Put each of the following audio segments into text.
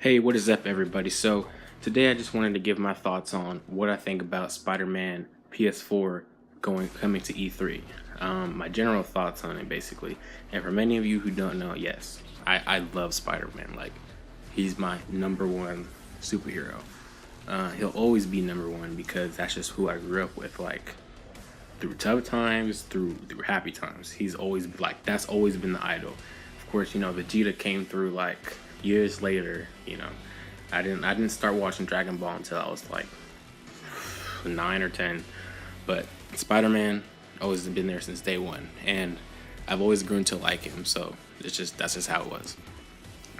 Hey, what is up, everybody? So, today I just wanted to give my thoughts on what I think about Spider-Man PS4 coming to E3. My general thoughts on it, basically. And for many of you who don't know, yes, I love Spider-Man. Like, he's my number one superhero. He'll always be number one because that's just who I grew up with. Like, through tough times, through happy times, he's always like that's always been the idol. Of course, Vegeta came through like years later. I didn't start watching Dragon Ball until I was like 9 or 10, but Spider-Man always been there since day one, and I've always grown to like him. So that's just how it was.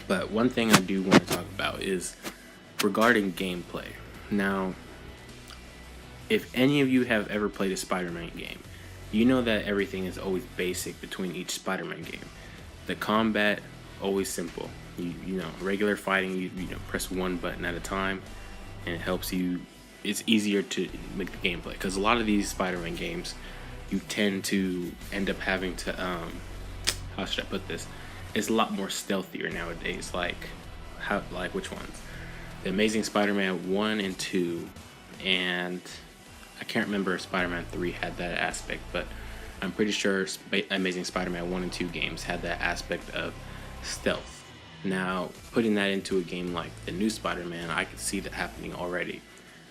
But one thing I do want to talk about is regarding gameplay. Now, if any of you have ever played a Spider-Man game, you know that everything is always basic between each Spider-Man game. The combat always simple. Regular fighting, you press one button at a time, and it helps you. It's easier to make the gameplay because a lot of these Spider-Man games, you tend to end up having to how should I put this? It's a lot more stealthier nowadays. Like which ones? The Amazing Spider-Man 1 and 2, and I can't remember if Spider-Man 3 had that aspect, but I'm pretty sure Amazing Spider-Man 1 and 2 games had that aspect of stealth. Now, putting that into a game like the new Spider-Man, I could see that happening already.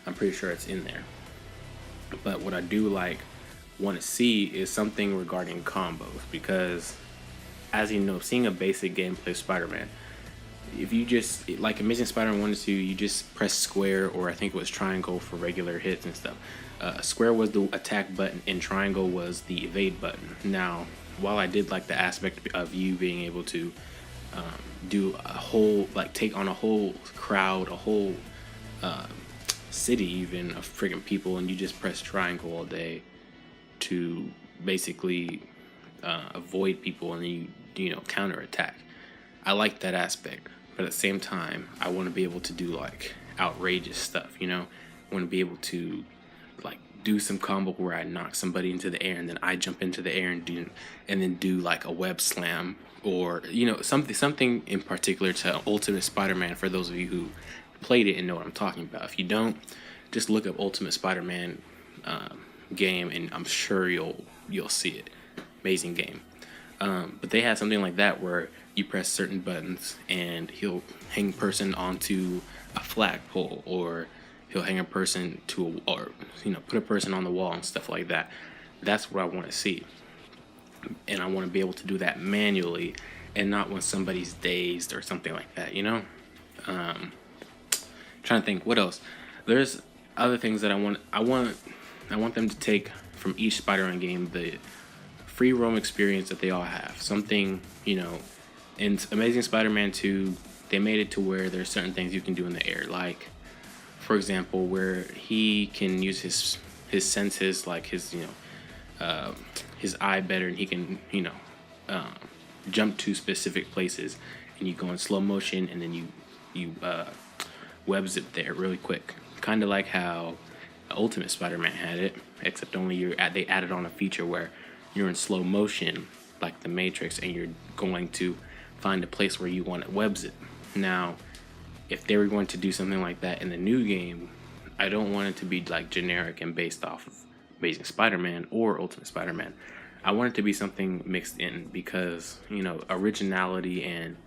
I'm pretty sure it's in there. But what I do want to see is something regarding combos, because as you know, seeing a basic gameplay of Spider-Man, if you just like Amazing Spider-Man 1 and 2, you just press square, or I think it was triangle for regular hits and stuff. Square was the attack button and triangle was the evade button. Now, while I did like the aspect of you being able to do a whole, take on a whole crowd, a whole city even of friggin' people, and you just press triangle all day to basically avoid people, and then you counter attack. I like that aspect, but at the same time, I want to be able to do like outrageous stuff. I want to be able to do some combo where I knock somebody into the air and then I jump into the air and then do like a web slam, or something in particular to Ultimate Spider-Man. For those of you who played it and know what I'm talking about, if you don't, just look up Ultimate Spider-Man game, and I'm sure you'll see it. Amazing game. But they have something like that where you press certain buttons and he'll hang a person onto a flagpole, or he'll hang a person or put a person on the wall and stuff like that. That's what I want to see, and I want to be able to do that manually and not when somebody's dazed or something like that. Trying to think what else. There's other things that I want them to take from each Spider-Man game, the free roam experience that they all have. Something, in Amazing Spider-Man 2, they made it to where there's certain things you can do in the air, like, for example, where he can use his senses, like his eye better, and he can jump to specific places, and you go in slow motion, and then you web zip there really quick, kind of like how Ultimate Spider-Man had it, except only they added on a feature where you're in slow motion like the Matrix, and you're going to find a place where you want to web zip. Now, if they were going to do something like that in the new game, I don't want it to be like generic and based off of Amazing Spider-Man or Ultimate Spider-Man. I want it to be something mixed in, because originality and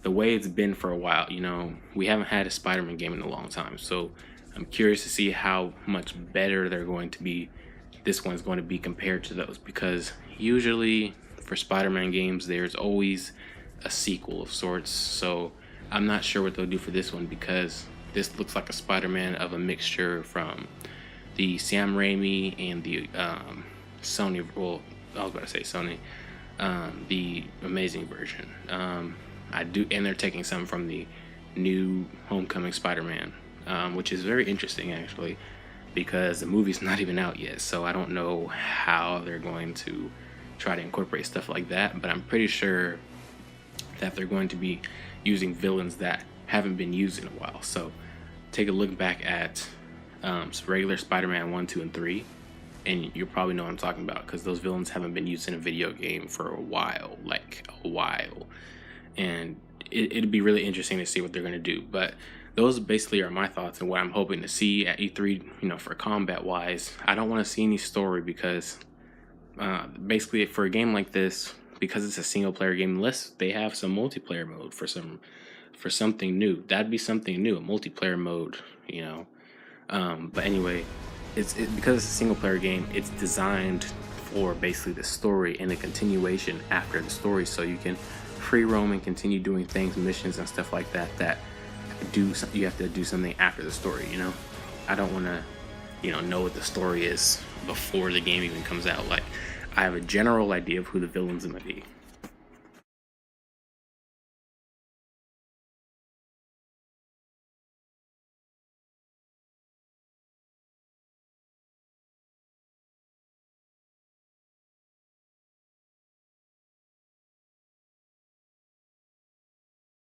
the way it's been for a while. We haven't had a Spider-Man game in a long time, so I'm curious to see how much better they're going to be. This one's going to be compared to those, because usually for Spider-Man games there's always a sequel of sorts. So I'm not sure what they'll do for this one, because this looks like a Spider-Man of a mixture from the Sam Raimi and the Sony. Well, I was about to say Sony, the Amazing version. And they're taking some from the new Homecoming Spider-Man, which is very interesting actually, because the movie's not even out yet. So I don't know how they're going to try to incorporate stuff like that, but I'm pretty sure that they're going to be using villains that haven't been used in a while. So take a look back at regular Spider-Man 1, 2, and 3, and you'll probably know what I'm talking about, because those villains haven't been used in a video game for a while, and it'd be really interesting to see what they're gonna do. But those basically are my thoughts and what I'm hoping to see at E3. For combat wise, I don't want to see any story because basically for a game like this, because it's a single player game, unless they have some multiplayer mode for something new, that'd be something new, a multiplayer mode. But anyway, because it's a single player game, it's designed for basically the story and the continuation after the story, so you can free roam and continue doing things, missions and stuff like that you have to do something after the story. I don't want to know what the story is before the game even comes out. Like, I have a general idea of who the villain's gonna be,